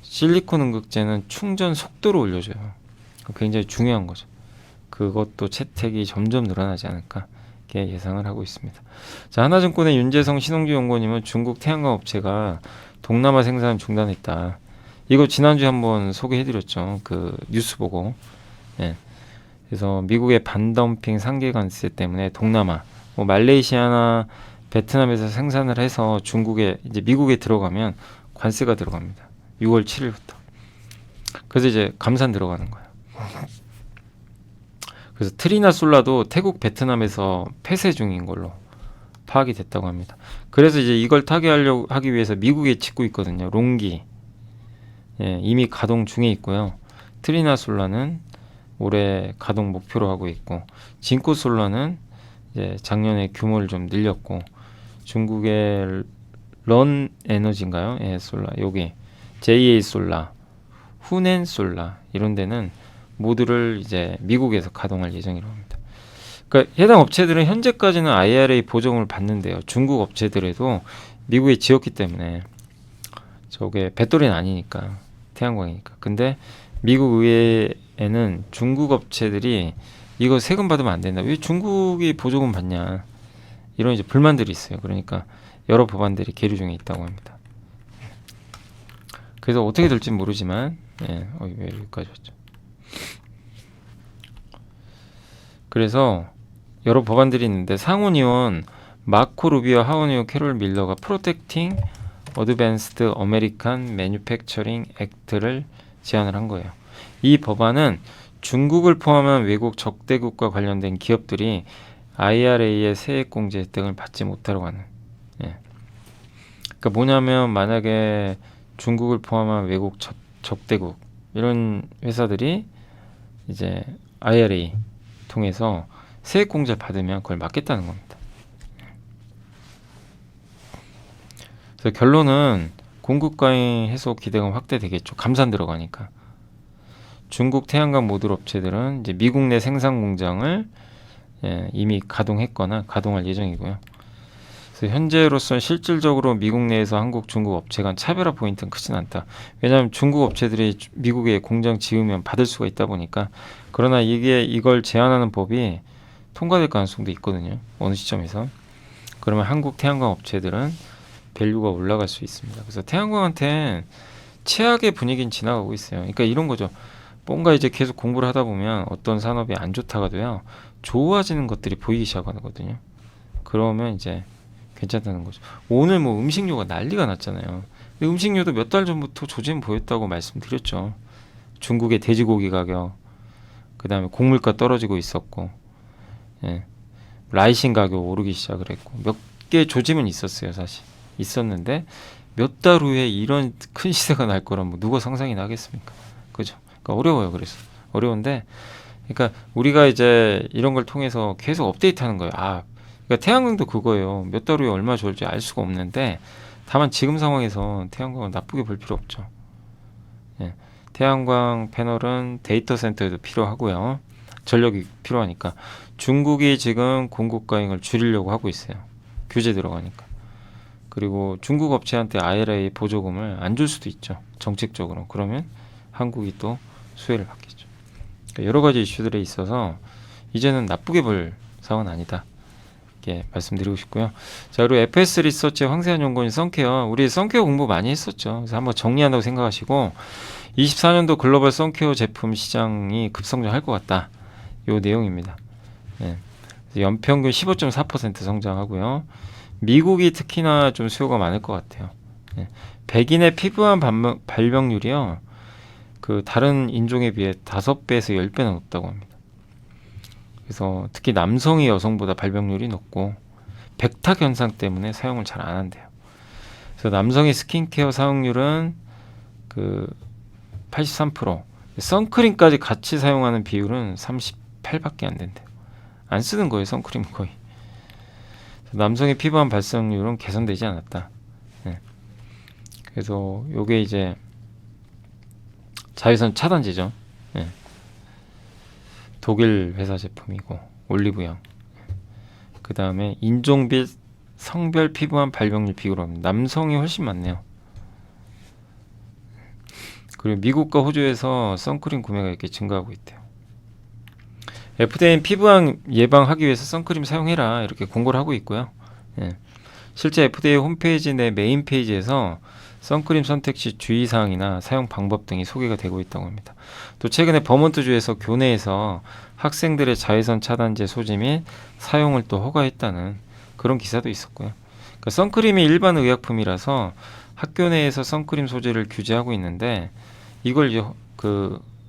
실리콘 응급제는 충전 속도를 올려줘요. 굉장히 중요한 거죠. 그것도 채택이 점점 늘어나지 않을까 이렇게 예상을 하고 있습니다. 자, 하나증권의 윤재성 신홍주 연구원님은 중국 태양광 업체가 동남아 생산 중단했다. 이거 지난주에 한번 소개해드렸죠. 그 뉴스 보고. 예. 그래서 미국의 반덤핑 상계 관세 때문에 동남아, 뭐 말레이시아나 베트남에서 생산을 해서 중국에 이제 미국에 들어가면 관세가 들어갑니다. 6월 7일부터. 그래서 이제 감산 들어가는 거예요. 그래서 트리나 솔라도 태국 베트남에서 폐쇄 중인 걸로 파악이 됐다고 합니다. 그래서 이제 이걸 타개하려고 하기 위해서 미국에 짓고 있거든요. 롱기. 예, 이미 가동 중에 있고요. 트리나 솔라는 올해 가동 목표로 하고 있고, 진코 솔라는 이제 작년에 규모를 좀 늘렸고, 중국의 런 에너지인가요? 예, 솔라. 여기 JA 솔라, 후넨 솔라 이런 데는 모두를 이제 미국에서 가동할 예정이라고 합니다. 그러니까 해당 업체들은 현재까지는 IRA 보조금을 받는데요. 중국 업체들에도 미국에 지었기 때문에 저게 배터리는 아니니까 태양광이니까. 근데 미국 의회에는 중국 업체들이 이거 세금 받으면 안 된다. 왜 중국이 보조금 받냐? 이런 이제 불만들이 있어요. 그러니까 여러 법안들이 계류 중에 있다고 합니다. 그래서 어떻게 될지 모르지만 예, 왜 여기까지 왔죠? 그래서 여러 법안들이 있는데 상원의원 마코 루비오 하원의원 캐롤 밀러가 프로텍팅 어드밴스드 아메리칸 매뉴팩처링 액트를 제안을 한 거예요. 이 법안은 중국을 포함한 외국 적대국과 관련된 기업들이 IRA의 세액공제 혜택을 받지 못하려고 하는. 예. 그러니까 뭐냐면 만약에 중국을 포함한 외국 적대국 이런 회사들이 이제 IRA 통해서 세액공제를 받으면 그걸 막겠다는 겁니다. 그래서 결론은 공급과잉 해소 기대감 확대되겠죠. 감산 들어가니까. 중국 태양광 모듈 업체들은 이제 미국 내 생산 공장을 이미 가동했거나 가동할 예정이고요. 그래서 현재로서는 실질적으로 미국 내에서 한국, 중국 업체 간 차별화 포인트는 크진 않다. 왜냐하면 중국 업체들이 미국에 공장 지으면 받을 수가 있다 보니까. 그러나 이걸 제한하는 법이 통과될 가능성도 있거든요. 어느 시점에서. 그러면 한국 태양광 업체들은 밸류가 올라갈 수 있습니다. 그래서 태양광한테 최악의 분위기는 지나가고 있어요. 그러니까 이런 거죠. 뭔가 이제 계속 공부를 하다 보면 어떤 산업이 안 좋다가 돼요. 좋아지는 것들이 보이기 시작하거든요. 그러면 이제 괜찮다는 거죠. 오늘 뭐 음식료가 난리가 났잖아요. 근데 음식료도 몇 달 전부터 조짐 보였다고 말씀드렸죠. 중국의 돼지고기 가격, 그 다음에 곡물가 떨어지고 있었고, 예. 라이신 가격 오르기 시작을 했고, 몇 개 조짐은 있었어요, 사실. 있었는데, 몇 달 후에 이런 큰 시세가 날 거라면 뭐 누가 상상이 나겠습니까? 그죠? 그러니까 어려워요, 그래서. 어려운데, 그러니까 우리가 이제 이런 걸 통해서 계속 업데이트 하는 거예요. 그러니까 태양광도 그거예요. 몇 달 후에 얼마 좋을지 알 수가 없는데, 다만 지금 상황에서 태양광을 나쁘게 볼 필요 없죠. 예. 태양광 패널은 데이터 센터에도 필요하고요. 전력이 필요하니까. 중국이 지금 공급 과잉을 줄이려고 하고 있어요. 규제 들어가니까. 그리고 중국 업체한테 IRA 보조금을 안 줄 수도 있죠. 정책적으로. 그러면 한국이 또 수혜를 받겠죠. 그러니까 여러 가지 이슈들에 있어서 이제는 나쁘게 볼 상황은 아니다. 이렇게 말씀드리고 싶고요. 자, 그리고 FS 리서치의 황세한 연구원이 선케어, 우리 선케어 공부 많이 했었죠. 그래서 한번 정리한다고 생각하시고 24년도 글로벌 선케어 제품 시장이 급성장할 것 같다. 요 내용입니다. 네. 연평균 15.4% 성장하고요. 미국이 특히나 좀 수요가 많을 것 같아요. 네. 백인의 피부암 발병률이요. 그 다른 인종에 비해 5배에서 10배나 높다고 합니다. 그래서 특히 남성이 여성보다 발병률이 높고 백탁 현상 때문에 사용을 잘 안 한대요. 그래서 남성의 스킨케어 사용률은 그 83%, 선크림까지 같이 사용하는 비율은 38밖에 안 된대요. 안 쓰는 거예요, 선크림 거의. 남성의 피부암 발생률은 개선되지 않았다. 네. 그래서 요게 이제 자외선 차단제죠. 네. 독일 회사 제품이고 올리브영. 그 다음에 인종별 성별 피부암 발병률 비교로 남성이 훨씬 많네요. 그리고 미국과 호주에서 선크림 구매가 이렇게 증가하고 있대요. FDA는 피부암 예방하기 위해서 선크림 사용해라 이렇게 공고를 하고 있고요. 예. 실제 FDA 홈페이지 내 메인 페이지에서 선크림 선택 시 주의사항이나 사용 방법 등이 소개가 되고 있다고 합니다. 또 최근에 버몬트주에서 교내에서 학생들의 자외선 차단제 소지 및 사용을 또 허가했다는 그런 기사도 있었고요. 그러니까 선크림이 일반 의약품이라서 학교 내에서 선크림 소재를 규제하고 있는데 이걸 이제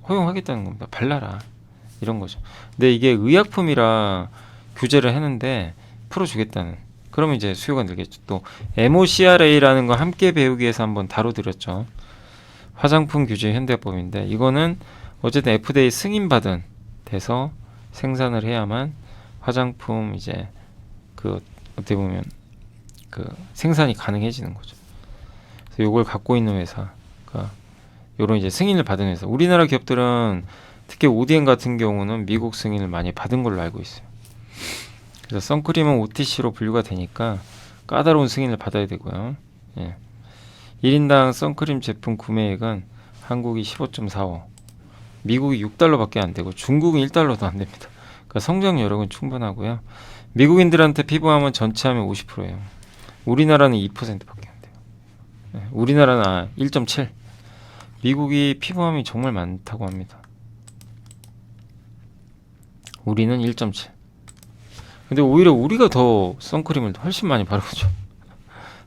허용하겠다는 겁니다. 발라라 이런 거죠. 근데 이게 의약품이라 규제를 했는데 풀어주겠다는. 그러면 이제 수요가 늘겠죠. 또 MOCRA라는 거 함께 배우기 위해서 한번 다뤄드렸죠. 화장품 규제 현대법인데 이거는 어쨌든 FDA 승인받은 데서 생산을 해야만 화장품 이제 어떻게 보면 생산이 가능해지는 거죠. 그래서 이걸 갖고 있는 회사가 요런 이제 승인을 받은 회사. 우리나라 기업들은 특히 ODM 같은 경우는 미국 승인을 많이 받은 걸로 알고 있어요. 그래서 선크림은 OTC로 분류가 되니까 까다로운 승인을 받아야 되고요. 예. 1인당 선크림 제품 구매액은 한국이 15.45, 미국이 6달러밖에 안 되고 중국은 1달러도 안 됩니다. 그러니까 성장 여력은 충분하고요. 미국인들한테 피부암은 전체 하면 50%예요. 우리나라는 2%밖에 안 돼요. 예. 우리나라는 1.7. 미국이 피부암이 정말 많다고 합니다. 우리는 1.7. 근데 오히려 우리가 더 선크림을 훨씬 많이 바르죠.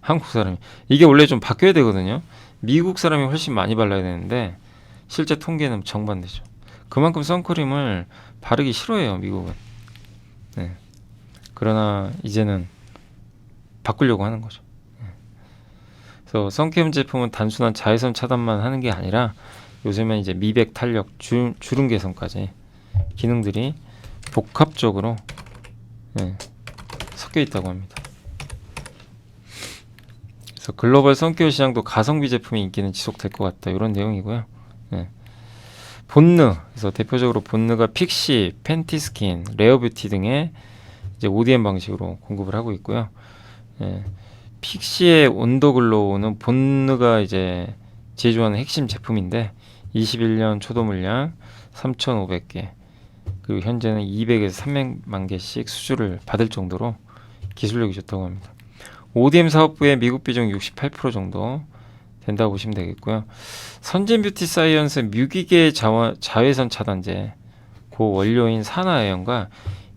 한국 사람이. 이게 원래 좀 바뀌어야 되거든요. 미국 사람이 훨씬 많이 발라야 되는데 실제 통계는 정반대죠. 그만큼 선크림을 바르기 싫어해요, 미국은. 네. 그러나 이제는 바꾸려고 하는 거죠. 네. 그래서 선크림 제품은 단순한 자외선 차단만 하는 게 아니라 요즘엔 이제 미백, 탄력, 주름 개선까지 기능들이 복합적으로 섞여 있다고 합니다. 그래서 글로벌 선케어 시장도 가성비 제품의 인기는 지속될 것 같다. 이런 내용이고요. 본느, 그래서 대표적으로 본느가 픽시, 팬티스킨, 레어뷰티 등의 이제 ODM 방식으로 공급을 하고 있고요. 픽시의 온도글로우는 본느가 이제 제조하는 핵심 제품인데 21년 초도 물량 3,500개. 그리고 현재는 200에서 300만 개씩 수주를 받을 정도로 기술력이 좋다고 합니다. ODM 사업부의 미국 비중 68% 정도 된다고 보시면 되겠고요. 선진 뷰티 사이언스 뮤기계 자외선 차단제 고 원료인 산화애연과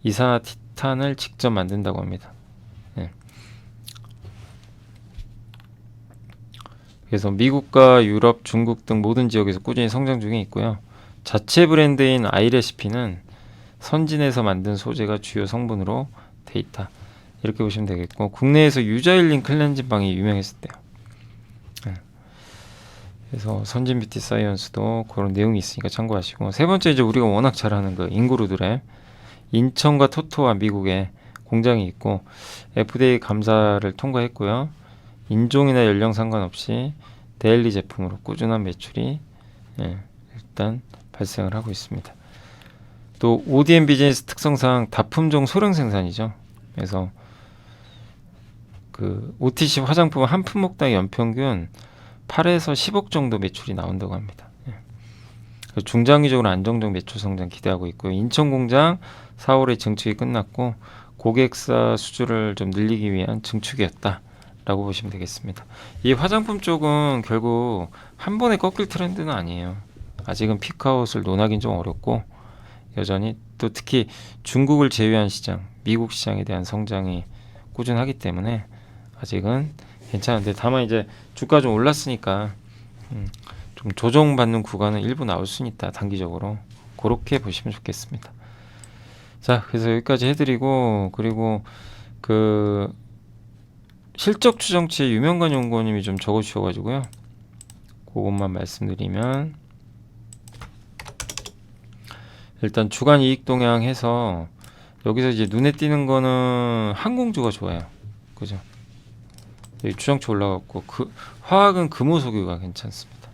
이산화티탄을 직접 만든다고 합니다. 네. 그래서 미국과 유럽, 중국 등 모든 지역에서 꾸준히 성장 중에 있고요. 자체 브랜드인 아이레시피는 선진에서 만든 소재가 주요 성분으로 돼 있다. 이렇게 보시면 되겠고, 국내에서 유자일린 클렌징 방이 유명했을 때요. 네. 그래서 선진 뷰티 사이언스도 그런 내용이 있으니까 참고하시고, 세 번째 이제 우리가 워낙 잘하는 그 인그루드랩, 인천과 토토와 미국에 공장이 있고 FDA 감사를 통과했고요. 인종이나 연령 상관없이 데일리 제품으로 꾸준한 매출이 일단 발생을 하고 있습니다. 또 ODM 비즈니스 특성상 다품종 소량 생산이죠. 그래서 그 OTC 화장품 한 품목당 연평균 8에서 10억 정도 매출이 나온다고 합니다. 중장기적으로 안정적 매출 성장 기대하고 있고요. 인천 공장 4월에 증축이 끝났고 고객사 수주를 좀 늘리기 위한 증축이었다라고 보시면 되겠습니다. 이 화장품 쪽은 결국 한 번에 꺾일 트렌드는 아니에요. 아직은 피크아웃을 논하기는 좀 어렵고 여전히 또 특히 중국을 제외한 시장, 미국 시장에 대한 성장이 꾸준하기 때문에 아직은 괜찮은데 다만 이제 주가 좀 올랐으니까 좀 조정받는 구간은 일부 나올 수는 있다. 단기적으로 그렇게 보시면 좋겠습니다. 자, 그래서 여기까지 해드리고 그리고 그 실적 추정치 유명관 연구원님이 좀 적어주셔가지고요. 그것만 말씀드리면 일단 주간 이익 동향 해서 여기서 이제 눈에 띄는 거는 항공주가 좋아요. 그죠? 여기 추정치 올라갔고 화학은 금호석유가 괜찮습니다.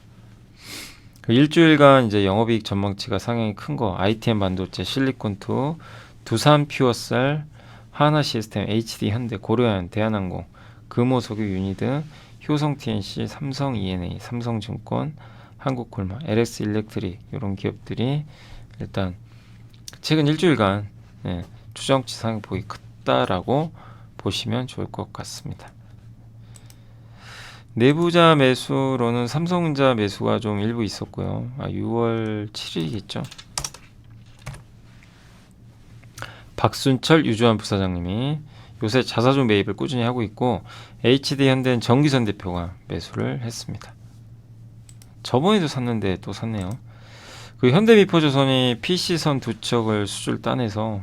그 일주일간 이제 영업이익 전망치가 상향이 큰 거 ITM 반도체, 실리콘2, 두산 퓨어셀, 하나시스템, HD 현대, 고려현, 대한항공, 금호석유 유니드, 효성 TNC, 삼성 E&A, 삼성증권, 한국콜마, LS 일렉트릭 이런 기업들이 일단 최근 일주일간 추정치 상향 폭이 크다라고 보시면 좋을 것 같습니다. 내부자 매수로는 삼성전자 매수가 좀 일부 있었고요. 6월 7일이겠죠. 박순철 유주환 부사장님이 요새 자사주 매입을 꾸준히 하고 있고 HD 현대는 정기선 대표가 매수를 했습니다. 저번에도 샀는데 또 샀네요. 그 현대미포조선이 PC선 두 척을 수주를 따내서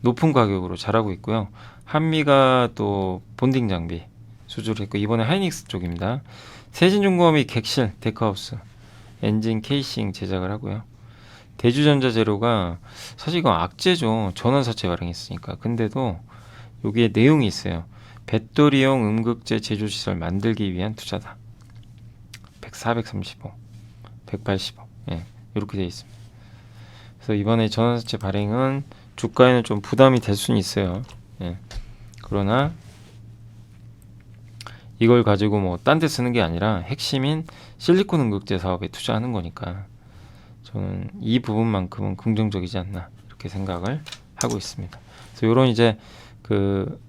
높은 가격으로 잘하고 있고요. 한미가 또 본딩 장비 수주를 했고 이번에 하이닉스 쪽입니다. 세진중공업이 객실, 데크하우스, 엔진 케이싱 제작을 하고요. 대주전자재료가 사실 이건 악재죠. 전원사채 발행했으니까. 근데도 여기에 내용이 있어요. 배터리용 음극재 제조시설 만들기 위한 투자다. 435, 180억. 예, 이렇게 되어 있습니다. 그래서 이번에 전환사채 발행은 주가에는 좀 부담이 될 수는 있어요. 예. 그러나 이걸 가지고 뭐 딴 데 쓰는 게 아니라 핵심인 실리콘 음극재 사업에 투자하는 거니까 저는 이 부분만큼은 긍정적이지 않나 이렇게 생각을 하고 있습니다. 그래서 이런 이제 그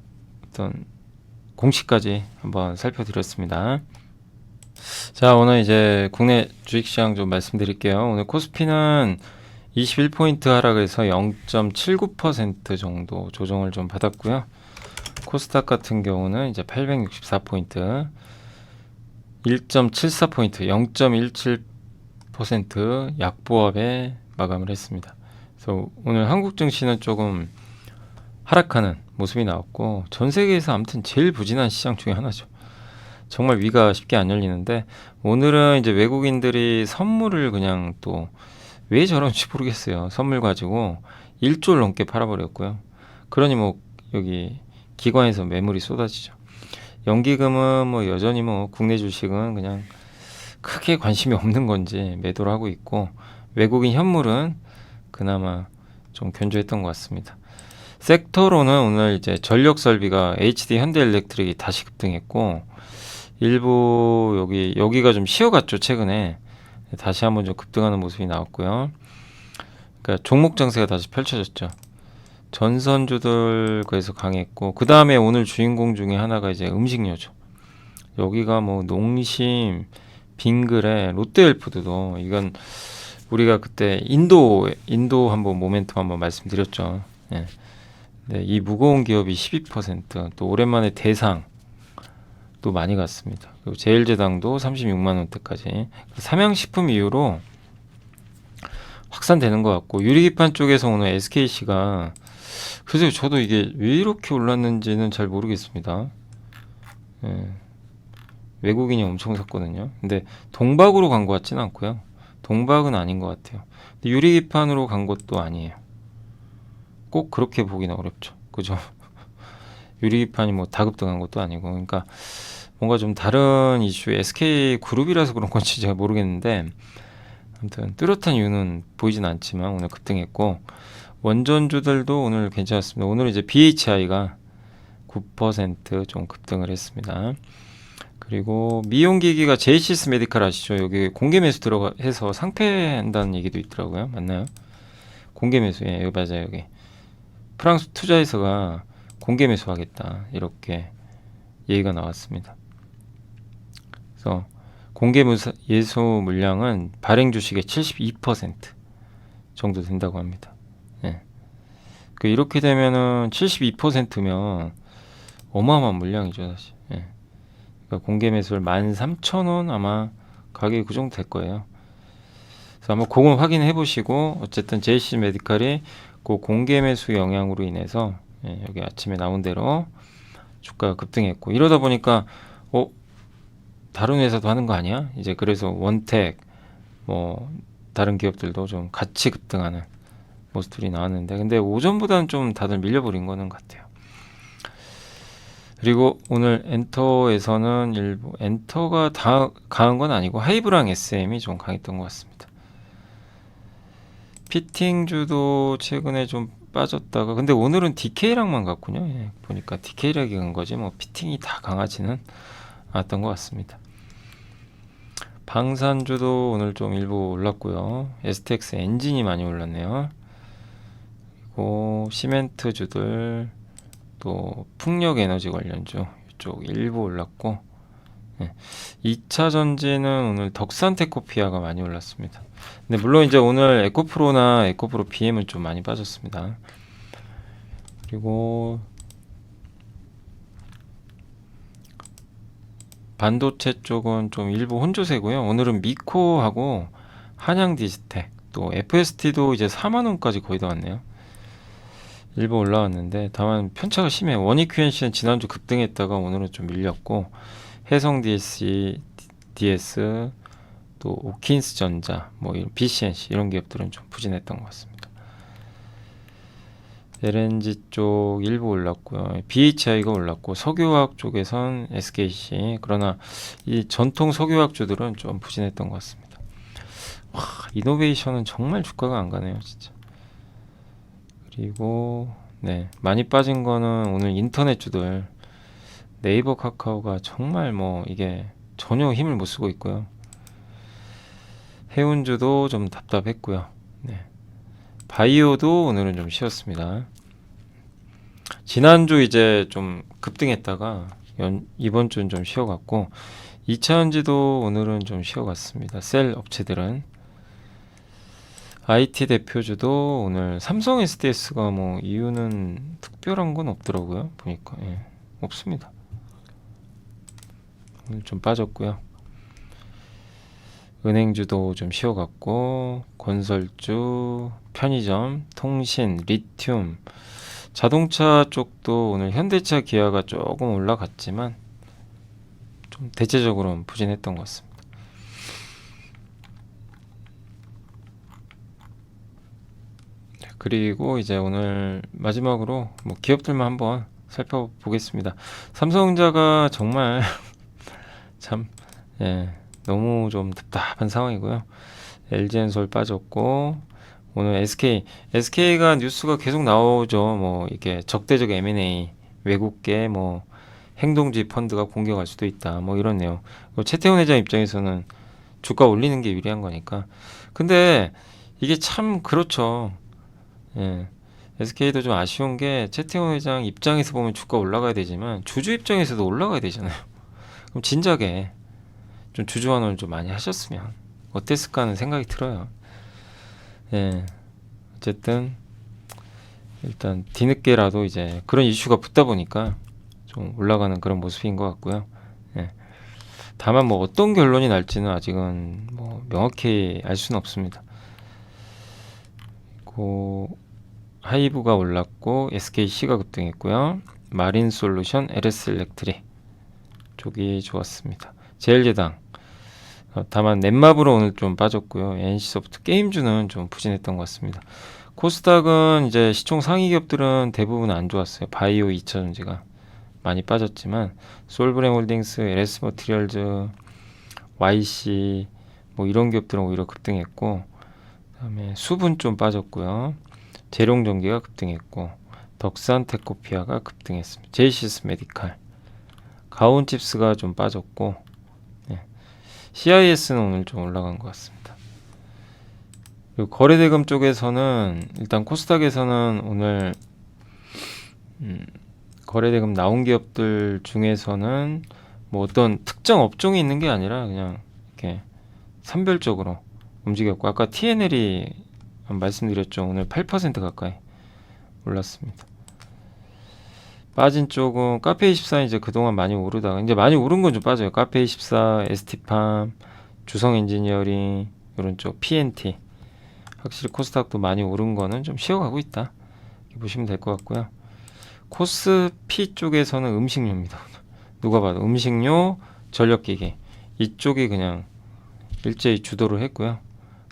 어떤 공시까지 한번 살펴드렸습니다. 자, 오늘 이제 국내 주식시장 좀 말씀드릴게요. 오늘 코스피는 21포인트 하락해서 0.79% 정도 조정을 좀 받았고요. 코스닥 같은 경우는 이제 864포인트, 1.74포인트, 0.17% 약보합에 마감을 했습니다. 그래서 오늘 한국 증시는 조금 하락하는 모습이 나왔고 전 세계에서 아무튼 제일 부진한 시장 중에 하나죠. 정말 위가 쉽게 안 열리는데 오늘은 이제 외국인들이 선물을 그냥 또 왜 저런지 모르겠어요. 선물 가지고 1조를 넘게 팔아버렸고요. 그러니 뭐 여기 기관에서 매물이 쏟아지죠. 연기금은 뭐 여전히 뭐 국내 주식은 그냥 크게 관심이 없는 건지 매도를 하고 있고 외국인 현물은 그나마 좀 견조했던 것 같습니다. 섹터로는 오늘 이제 전력 설비가 HD 현대일렉트릭이 다시 급등했고 일부 여기가 좀 쉬어갔죠. 최근에 다시 한번 좀 급등하는 모습이 나왔고요. 그러니까 종목 장세가 다시 펼쳐졌죠. 전선주들 그래서 강했고 그 다음에 오늘 주인공 중에 하나가 이제 음식료죠. 여기가 뭐 농심, 빙그레, 롯데헬푸드도 이건 우리가 그때 인도 한번 모멘텀 한번 말씀드렸죠. 예. 네, 이 무거운 기업이 12%또 오랜만에 대상 또 많이 갔습니다. 그리고 제일제당도 36만 원대까지 삼양식품 이후로 확산되는 것 같고 유리기판 쪽에서 오늘 SKC가 그래서 저도 이게 왜 이렇게 올랐는지는 잘 모르겠습니다. 예, 외국인이 엄청 샀거든요. 근데 동박으로 간 것 같지는 않고요. 동박은 아닌 것 같아요. 근데 유리기판으로 간 것도 아니에요. 꼭 그렇게 보기는 어렵죠. 그죠? 유리기판이 뭐 다급등한 것도 아니고 그러니까 뭔가 좀 다른 이슈 SK그룹이라서 그런 건지 제가 모르겠는데 아무튼 뚜렷한 이유는 보이진 않지만 오늘 급등했고 원전주들도 오늘 괜찮았습니다. 오늘 이제 BHI가 9% 좀 급등을 했습니다. 그리고 미용기기가 제이시스 메디칼 아시죠? 여기 공개 매수 해서 상폐한다는 얘기도 있더라고요. 맞나요? 공개 매수, 예, 여기 맞아요. 여기 프랑스 투자에서가 공개 매수하겠다 이렇게 얘기가 나왔습니다. 그래서 공개 예수 물량은 발행 주식의 72% 정도 된다고 합니다. 예. 이렇게 되면은 72%면 어마어마한 물량이죠, 사실. 예. 그러니까 공개 매수를 13,000원 아마 가격이 그 정도 될 거예요. 그래서 한번 그건 확인해 보시고 어쨌든 JC 메디칼이 그 공개 매수 영향으로 인해서 예, 여기 아침에 나온 대로 주가가 급등했고 이러다 보니까 다른 회사도 하는 거 아니야? 이제 그래서 원택 뭐 다른 기업들도 좀 같이 급등하는 모습들이 나왔는데 근데 오전보다는 좀 다들 밀려버린 거는 같아요. 그리고 오늘 엔터에서는 일부 엔터가 다 강한 건 아니고 하이브랑 SM이 좀 강했던 것 같습니다. 피팅주도 최근에 좀 빠졌다가 근데 오늘은 DK랑만 갔군요. 예, 보니까 DK락이 간 거지 뭐 피팅이 다 강하지는 않았던 것 같습니다. 방산주도 오늘 좀 일부 올랐고요. STX 엔진이 많이 올랐네요. 그리고 시멘트주들 또 풍력에너지 관련주 이쪽 일부 올랐고 2차 전지는 오늘 덕산테크코피아가 많이 올랐습니다. 근데 물론 이제 오늘 에코프로나 에코프로 BM은 좀 많이 빠졌습니다. 그리고 반도체 쪽은 좀 일부 혼조세고요. 오늘은 미코하고 한양디지텍 또 FST도 이제 4만원까지 거의 다 왔네요. 일부 올라왔는데 다만 편차가 심해요. 원익 QNC는 지난주 급등했다가 오늘은 좀 밀렸고 해성 DS 또 오킨스 전자 뭐 이런 BCNC 이런 기업들은 좀 부진했던 것 같습니다. LNG 쪽 일부 올랐고요. BHI가 올랐고 석유화학 쪽에선 SKC 그러나 이 전통 석유화학주들은 좀 부진했던 것 같습니다. 와, 이노베이션은 정말 주가가 안 가네요, 진짜. 그리고 네, 많이 빠진 거는 오늘 인터넷주들 네이버 카카오가 정말 뭐 이게 전혀 힘을 못 쓰고 있고요. 해운주도 좀 답답했고요. 네. 바이오도 오늘은 좀 쉬었습니다. 지난주 이제 좀 급등했다가 이번 주는 좀 쉬어갔고 2차전지도 오늘은 좀 쉬어갔습니다. 셀 업체들은 IT 대표주도 오늘 삼성 SDS가 뭐 이유는 특별한 건 없더라고요. 보니까 없습니다. 오늘 좀 빠졌고요. 은행주도 좀 쉬어갔고 건설주, 편의점, 통신, 리튬, 자동차 쪽도 오늘 현대차, 기아가 조금 올라갔지만 좀 대체적으로는 부진했던 것 같습니다. 그리고 이제 오늘 마지막으로 뭐 기업들만 한번 살펴보겠습니다. 삼성전자가 정말 참 너무 좀 답답한 상황이고요. LG엔솔 빠졌고 오늘 SK가 뉴스가 계속 나오죠. 뭐 이게 적대적 M&A 외국계 뭐 행동주의 펀드가 공격할 수도 있다. 뭐 이런 내용. 최태원 회장 입장에서는 주가 올리는 게 유리한 거니까. 근데 이게 참 그렇죠. SK도 좀 아쉬운 게 최태원 회장 입장에서 보면 주가 올라가야 되지만 주주 입장에서도 올라가야 되잖아요. 그럼 진작에 좀 주주 환원을 좀 많이 하셨으면 어땠을까 하는 생각이 들어요. 어쨌든 일단 뒤늦게라도 이제 그런 이슈가 붙다 보니까 좀 올라가는 그런 모습인 것 같고요. 다만 뭐 어떤 결론이 날지는 아직은 뭐 명확히 알 수는 없습니다. 그리고 하이브가 올랐고 SKC가 급등했고요. 마린솔루션, LS일렉트릭 쪽이 좋았습니다. 제일제당 다만 넷마블은 오늘 좀 빠졌고요. NC소프트 게임주는 좀 부진했던 것 같습니다. 코스닥은 이제 시총 상위 기업들은 대부분 안 좋았어요. 바이오 2차전지가 많이 빠졌지만 솔브레홀딩스, LS머티리얼즈, YC 뭐 이런 기업들은 오히려 급등했고 그다음에 수분 좀 빠졌고요. 재룡전기가 급등했고 덕산테크코피아가 급등했습니다. 제이시스 메디칼, 가온칩스가 좀 빠졌고 CIS는 오늘 좀 올라간 것 같습니다. 그리고 거래대금 쪽에서는 일단 코스닥에서는 오늘 거래대금 나온 기업들 중에서는 뭐 어떤 특정 업종이 있는 게 아니라 그냥 이렇게 산별적으로 움직였고 아까 TNL이 말씀드렸죠. 오늘 8% 가까이 올랐습니다. 빠진 쪽은 카페24 이제 그동안 많이 오르다가 이제 많이 오른 건 좀 빠져요. 카페24, ST팜, 주성엔지니어링 이런 쪽 PNT 확실히 코스닥도 많이 오른 거는 좀 쉬어가고 있다 이렇게 보시면 될 것 같고요. 코스피 쪽에서는 음식료입니다. 누가 봐도 음식료, 전력기기 이쪽이 그냥 일제히 주도를 했고요.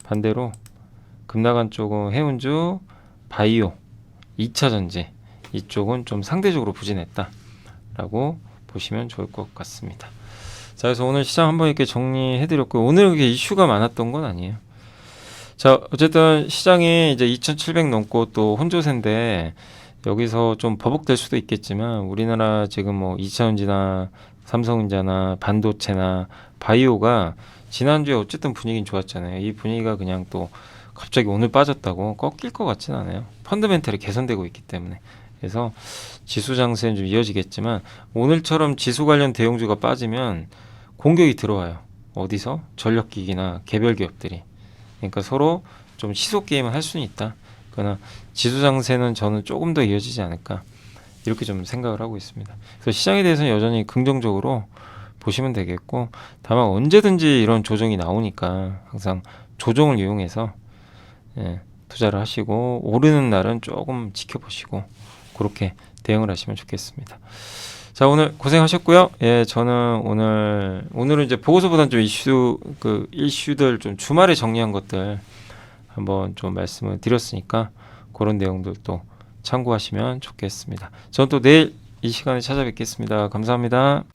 반대로 급나간 쪽은 해운주, 바이오, 2차전지 이쪽은 좀 상대적으로 부진했다라고 보시면 좋을 것 같습니다. 자, 그래서 오늘 시장 한번 이렇게 정리해드렸고요. 오늘 이게 이슈가 많았던 건 아니에요. 자, 어쨌든 시장이 이제 2,700 넘고 또 혼조세인데 여기서 좀 버벅될 수도 있겠지만 우리나라 지금 뭐 2차전지나 삼성전자나 반도체나 바이오가 지난주에 어쨌든 분위기는 좋았잖아요. 이 분위기가 그냥 또 갑자기 오늘 빠졌다고 꺾일 것 같진 않아요. 펀더멘털이 개선되고 있기 때문에. 그래서 지수 장세는 좀 이어지겠지만 오늘처럼 지수 관련 대형주가 빠지면 공격이 들어와요. 어디서? 전력기기나 개별 기업들이. 그러니까 서로 좀 시소 게임을 할 수는 있다. 그러나 지수 장세는 저는 조금 더 이어지지 않을까 이렇게 좀 생각을 하고 있습니다. 그래서 시장에 대해서는 여전히 긍정적으로 보시면 되겠고, 다만 언제든지 이런 조정이 나오니까 항상 조정을 이용해서 투자를 하시고, 오르는 날은 조금 지켜보시고 그렇게 대응을 하시면 좋겠습니다. 자, 오늘 고생하셨고요. 예, 저는 오늘은 이제 보고서보다는 좀 이슈들 좀 주말에 정리한 것들 한번 좀 말씀을 드렸으니까 그런 내용들도 참고하시면 좋겠습니다. 저는 또 내일 이 시간에 찾아뵙겠습니다. 감사합니다.